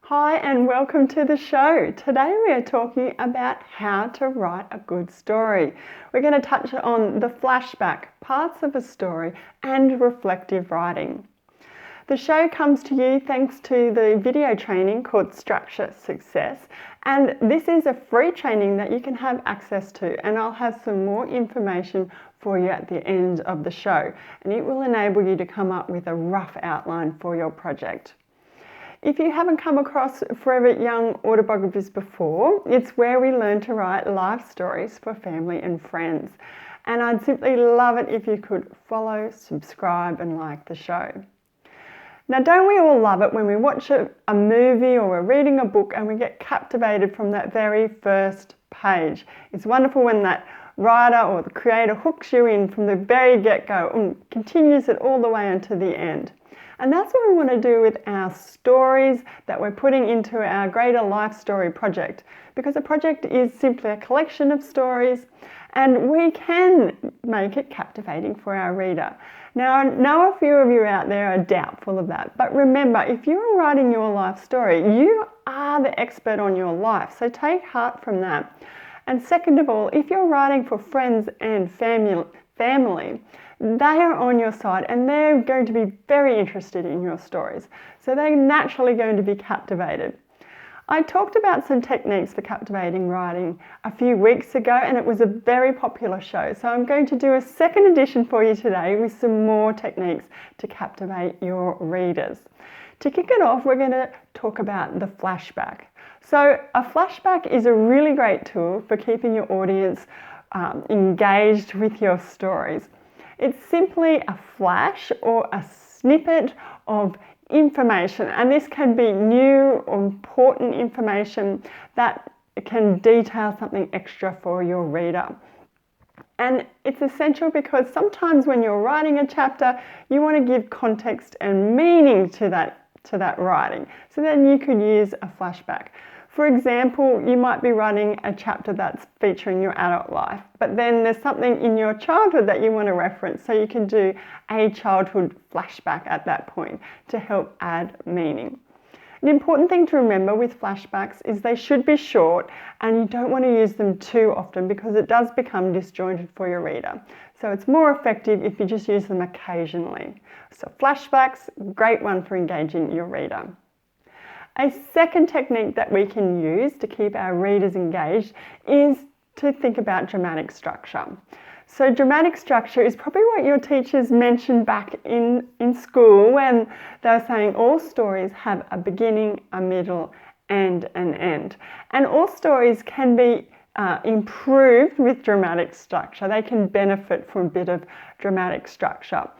Hi and welcome to the show. Today we are talking about how to write a good story. We're going to touch on the flashback, parts of a story, and reflective writing. The show comes to you thanks to the video training called Structure Success, and this is a free training that you can have access to, and I'll have some more information for you at the end of the show, and it will enable you to come up with a rough outline for your project. If you haven't come across Forever Young autobiographies before, it's where we learn to write life stories for family and friends. And I'd simply love it if you could follow, subscribe and like the show. Now, don't we all love it when we watch a movie or we're reading a book and we get captivated from that very first page? It's wonderful when that writer or the creator hooks you in from the very get-go and continues it all the way until the end. And that's what we want to do with our stories that we're putting into our Greater Life Story project, because a project is simply a collection of stories and we can make it captivating for our reader. Now, I know a few of you out there are doubtful of that, but remember, if you're writing your life story, you are the expert on your life, so take heart from that. And second of all, if you're writing for friends and family, they are on your side and they're going to be very interested in your stories. So they're naturally going to be captivated. I talked about some techniques for captivating writing a few weeks ago and it was a very popular show. So I'm going to do a second edition for you today with some more techniques to captivate your readers. To kick it off, we're going to talk about the flashback. So a flashback is a really great tool for keeping your audience engaged with your stories. It's simply a flash or a snippet of information, and this can be new or important information that can detail something extra for your reader. And it's essential because sometimes when you're writing a chapter, you want to give context and meaning to that writing. So then you could use a flashback. For example, you might be writing a chapter that's featuring your adult life, but then there's something in your childhood that you want to reference, so you can do a childhood flashback at that point to help add meaning. An important thing to remember with flashbacks is they should be short and you don't want to use them too often because it does become disjointed for your reader. So it's more effective if you just use them occasionally. So flashbacks, great one for engaging your reader. A second technique that we can use to keep our readers engaged is to think about dramatic structure. So dramatic structure is probably what your teachers mentioned back in school when they were saying all stories have a beginning, a middle and an end. And all stories can be improved with dramatic structure. They can benefit from a bit of dramatic structure.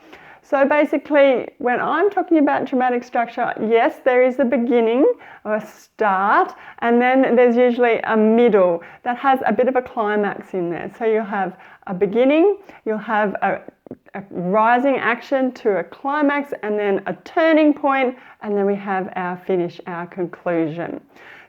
So basically, when I'm talking about dramatic structure, yes, there is a beginning or a start, and then there's usually a middle that has a bit of a climax in there. So you'll have a beginning, you'll have a rising action to a climax, and then a turning point, and then we have our finish, our conclusion.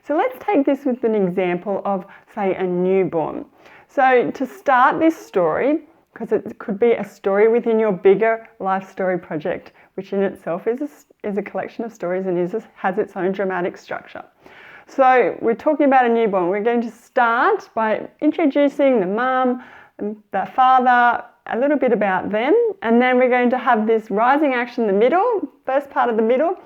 So let's take this with an example of, say, a newborn. So to start this story, because it could be a story within your bigger life story project, which in itself is a collection of stories and has its own dramatic structure. So we're talking about a newborn. We're going to start by introducing the mum, the father, a little bit about them, and then we're going to have this rising action in the middle. First part of the middle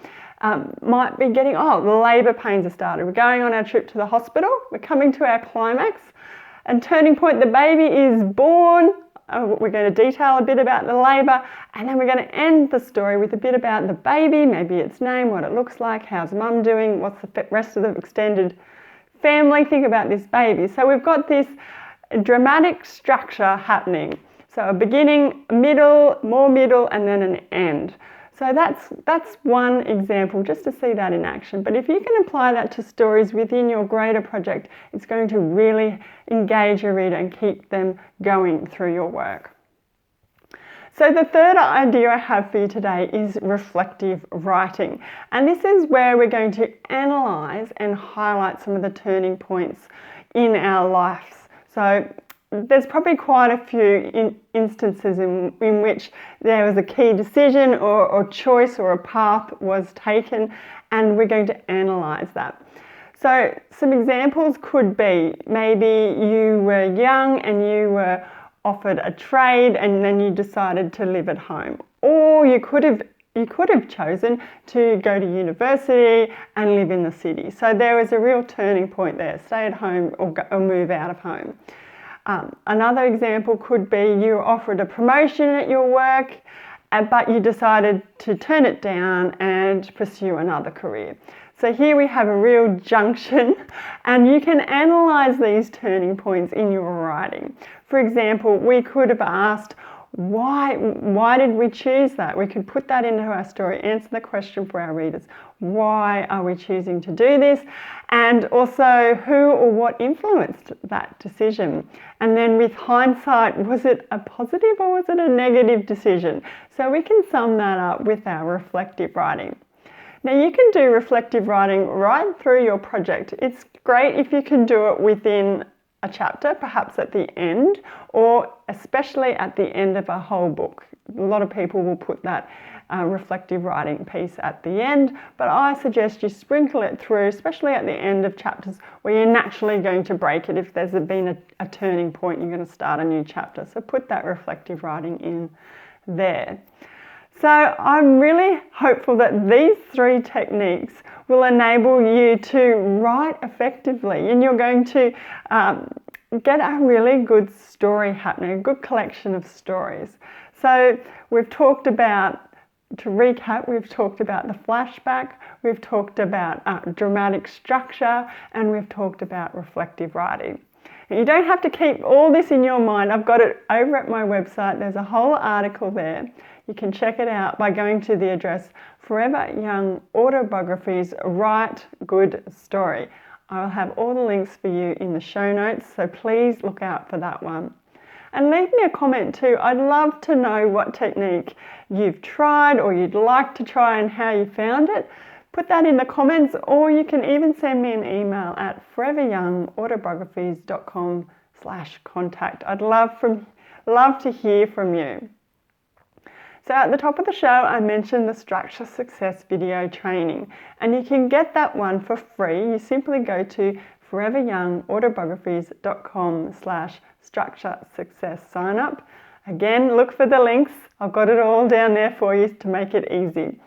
might be getting, the labour pains are started. We're going on our trip to the hospital. We're coming to our climax. And turning point, the baby is born. We're going to detail a bit about the labour, and then we're going to end the story with a bit about the baby, maybe its name, what it looks like, how's mum doing, what's the rest of the extended family think about this baby. So we've got this dramatic structure happening. So a beginning, a middle, more middle, and then an end. So that's one example, just to see that in action. But if you can apply that to stories within your greater project, it's going to really engage your reader and keep them going through your work. So the third idea I have for you today is reflective writing. And this is where we're going to analyse and highlight some of the turning points in our lives. So there's probably quite a few instances in which there was a key decision or choice or a path was taken, and we're going to analyse that. So some examples could be maybe you were young and you were offered a trade and then you decided to live at home, or you could have chosen to go to university and live in the city. So there was a real turning point there, stay at home or move out of home. Another example could be you were offered a promotion at your work, but you decided to turn it down and pursue another career. So here we have a real junction, and you can analyse these turning points in your writing. For example, we could have asked, why did we choose that? We could put that into our story, answer the question for our readers. Why are we choosing to do this? And also, who or what influenced that decision? And then with hindsight, was it a positive or was it a negative decision? So we can sum that up with our reflective writing. Now you can do reflective writing right through your project. It's great if you can do it within a chapter, perhaps at the end, or especially at the end of a whole book. A lot of people will put that reflective writing piece at the end, but I suggest you sprinkle it through, especially at the end of chapters where you're naturally going to break it. If there's been a turning point, you're going to start a new chapter. So put that reflective writing in there. So I'm really hopeful that these 3 techniques will enable you to write effectively, and you're going to get a really good story happening, a good collection of stories. So we've talked about, to recap, we've talked about the flashback, we've talked about dramatic structure, and we've talked about reflective writing. And you don't have to keep all this in your mind. I've got it over at my website. There's a whole article there. You can check it out by going to the address Forever Young Autobiographies Write Good Story. I'll have all the links for you in the show notes, so please look out for that one. And leave me a comment too. I'd love to know what technique you've tried or you'd like to try and how you found it. Put that in the comments, or you can even send me an email at foreveryoungautobiographies.com/contact. I'd love to hear from you. So at the top of the show, I mentioned the Structure Success video training, and you can get that one for free. You simply go to foreveryoungautobiographies.com/structure success sign up. Again, look for the links. I've got it all down there for you to make it easy.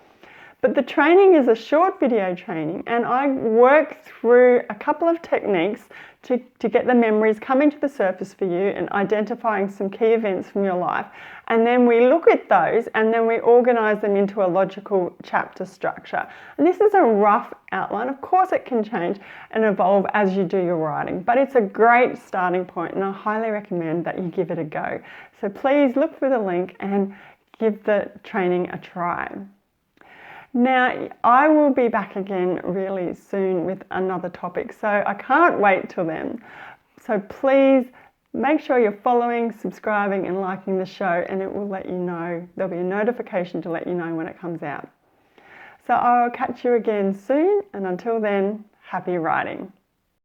But the training is a short video training, and I work through a couple of techniques to get the memories coming to the surface for you and identifying some key events from your life. And then we look at those and then we organise them into a logical chapter structure. And this is a rough outline. Of course it can change and evolve as you do your writing, but it's a great starting point and I highly recommend that you give it a go. So please look for the link and give the training a try. Now, I will be back again really soon with another topic, so I can't wait till then. So please make sure you're following, subscribing and liking the show, and it will let you know. There'll be a notification to let you know when it comes out. So I'll catch you again soon, and until then, happy writing.